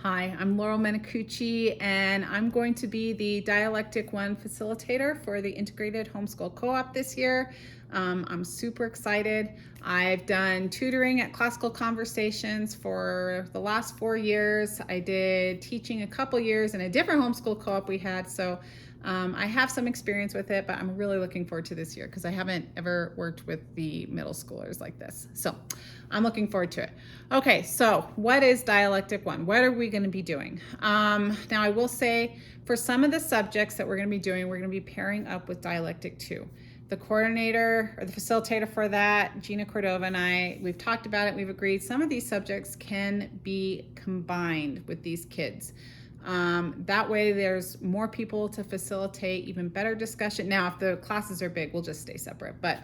Hi, I'm Laurel Menicucci, and I'm going to be the Dialectic 1 facilitator for the Integrated Homeschool Co-op this year. I'm super excited. I've done tutoring at Classical Conversations for the last 4 years. I did teaching a couple years in a different homeschool co-op we had, so I have some experience with it, but I'm really looking forward to this year because I haven't ever worked with the middle schoolers like this. So I'm looking forward to it. Okay, so what is Dialectic 1? What are we going to be doing? Now I will say for some of the subjects that we're going to be doing, we're going to be pairing up with Dialectic 2. The coordinator or the facilitator for that, Gina Cordova, and we've talked about it, we've agreed some of these subjects can be combined with these kids. That way there's more people to facilitate even better discussion. Now, if the classes are big, we'll just stay separate. But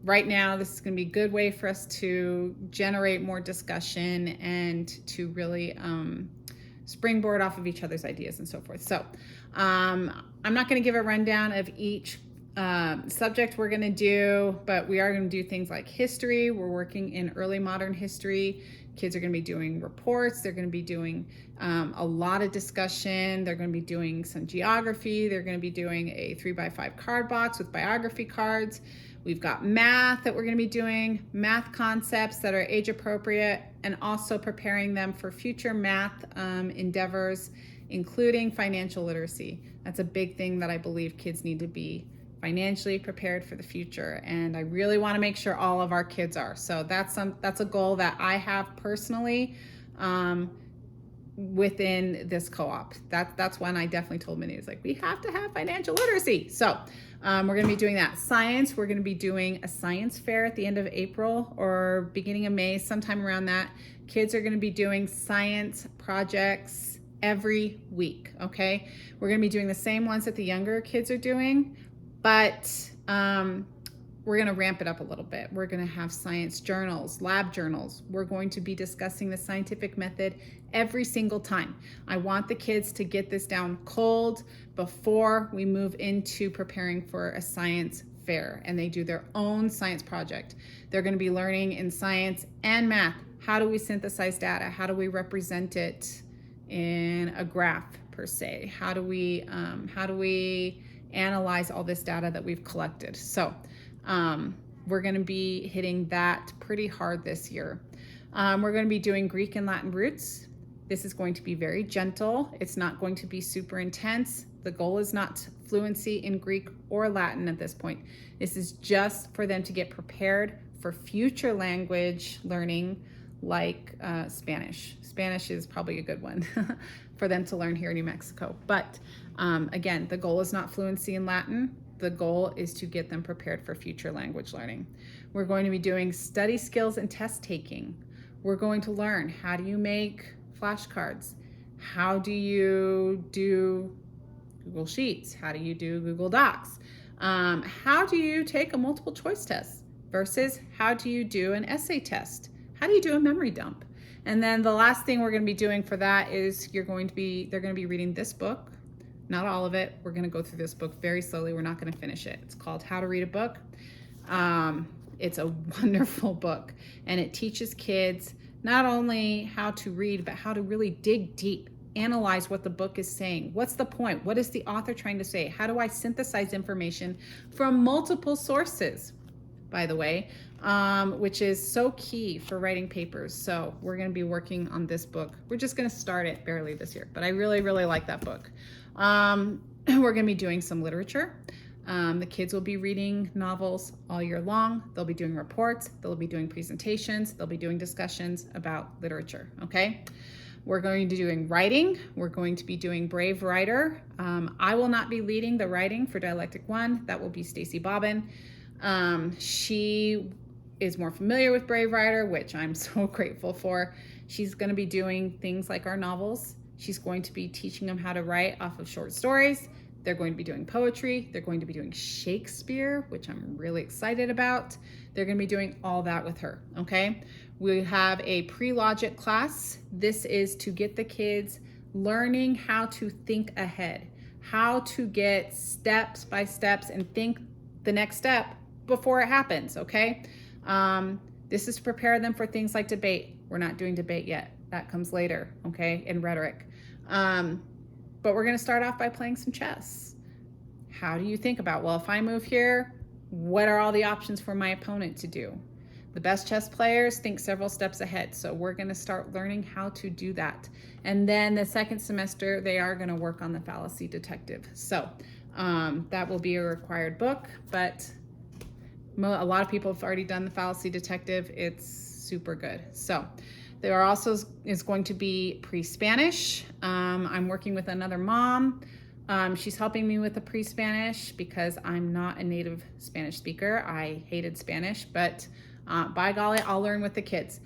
right now, this is going to be a good way for us to generate more discussion and to really springboard off of each other's ideas and so forth. So I'm not going to give a rundown of each subject we're going to do, but we are going to do things like history. We're working in early modern history. Kids are going to be doing reports. They're going to be doing a lot of discussion. They're going to be doing some geography. They're going to be doing a 3x5 card box with biography cards. We've got math that we're going to be doing, math concepts that are age appropriate, and also preparing them for future math endeavors, including financial literacy. That's a big thing that I believe kids need to be financially prepared for the future, and I really want to make sure all of our kids are. So that's a goal that I have personally within this co-op. That's when I definitely told Minnie, it's like, we have to have financial literacy. So we're going to be doing that. Science, we're going to be doing a science fair at the end of April or beginning of May, sometime around that. Kids are going to be doing science projects every week, okay? We're going to be doing the same ones that the younger kids are doing, but we're going to ramp it up a little bit. We're going to have science journals, lab journals. We're going to be discussing the scientific method every single time. I want the kids to get this down cold before we move into preparing for a science fair and they do their own science project. They're going to be learning in science and math. How do we synthesize data? How do we represent it in a graph per se? How do we analyze all this data that we've collected? So we're going to be hitting that pretty hard this year. We're going to be doing Greek and Latin roots. This is going to be very gentle. It's not going to be super intense. The goal is not fluency in Greek or Latin at this point. This is just for them to get prepared for future language learning like Spanish. Spanish is probably a good one for them to learn here in New Mexico. But again, the goal is not fluency in Latin. The goal is to get them prepared for future language learning. We're going to be doing study skills and test taking. We're going to learn, how do you make flashcards? How do you do Google Sheets? How do you do Google Docs? How do you take a multiple choice test versus how do you do an essay test? How do you do a memory dump? And then the last thing we're going to be doing for that is they're going to be reading this book. Not all of it. We're going to go through this book very slowly. We're not going to finish it. It's called How to Read a Book. It's a wonderful book, and it teaches kids not only how to read, but how to really dig deep, analyze what the book is saying. What's the point? What is the author trying to say? How do I synthesize information from multiple sources, by the way, which is so key for writing papers. So we're going to be working on this book. We're just going to start it barely this year, but I really, really like that book. We're going to be doing some literature. The kids will be reading novels all year long. They'll be doing reports. They'll be doing presentations. They'll be doing discussions about literature, okay? We're going to be doing writing. We're going to be doing Brave Writer. I will not be leading the writing for Dialectic 1. That will be Stacy Bobbin. She is more familiar with Brave Writer, which I'm so grateful for. She's going to be doing things like our novels. She's going to be teaching them how to write off of short stories. They're going to be doing poetry. They're going to be doing Shakespeare, which I'm really excited about. They're going to be doing all that with her, okay? We have a pre-logic class. This is to get the kids learning how to think ahead, how to get steps by steps and think the next step before it happens, okay? This is to prepare them for things like debate. We're not doing debate yet. That comes later, okay, in rhetoric. But we're going to start off by playing some chess. How do you think about, well, if I move here, what are all the options for my opponent to do? The best chess players think several steps ahead, so we're going to start learning how to do that. And then the second semester, they are going to work on the fallacy detective. So that will be a required book, but a lot of people have already done the fallacy detective. It's super good. So there also is going to be pre-Spanish. I'm working with another mom. She's helping me with the pre-Spanish because I'm not a native Spanish speaker. I hated Spanish, but by golly, I'll learn with the kids.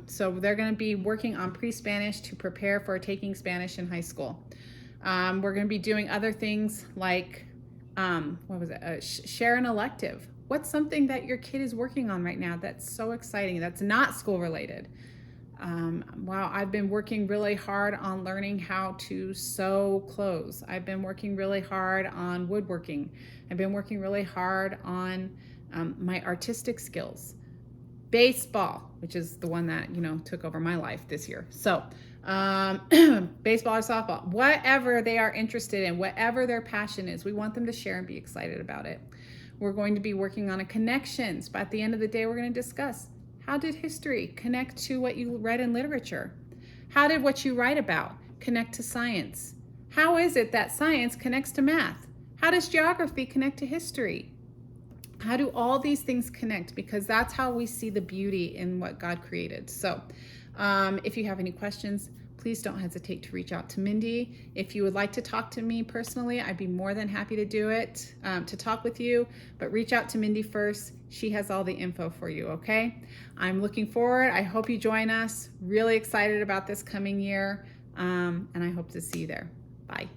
So they're going to be working on pre-Spanish to prepare for taking Spanish in high school. We're going to be doing other things like, share an elective. What's something that your kid is working on right now that's so exciting, that's not school related? Wow, I've been working really hard on learning how to sew clothes. I've been working really hard on woodworking. I've been working really hard on my artistic skills. Baseball, which is the one that, took over my life this year. So baseball or softball, whatever they are interested in, whatever their passion is, we want them to share and be excited about it. We're going to be working on a connections, but at the end of the day, we're going to discuss, how did history connect to what you read in literature? How did what you write about connect to science? How is it that science connects to math? How does geography connect to history? How do all these things connect? Because that's how we see the beauty in what God created. So if you have any questions, please don't hesitate to reach out to Mindy. If you would like to talk to me personally, I'd be more than happy to do it, to talk with you, but reach out to Mindy first. She has all the info for you, okay? I'm looking forward. I hope you join us. Really excited about this coming year, and I hope to see you there. Bye.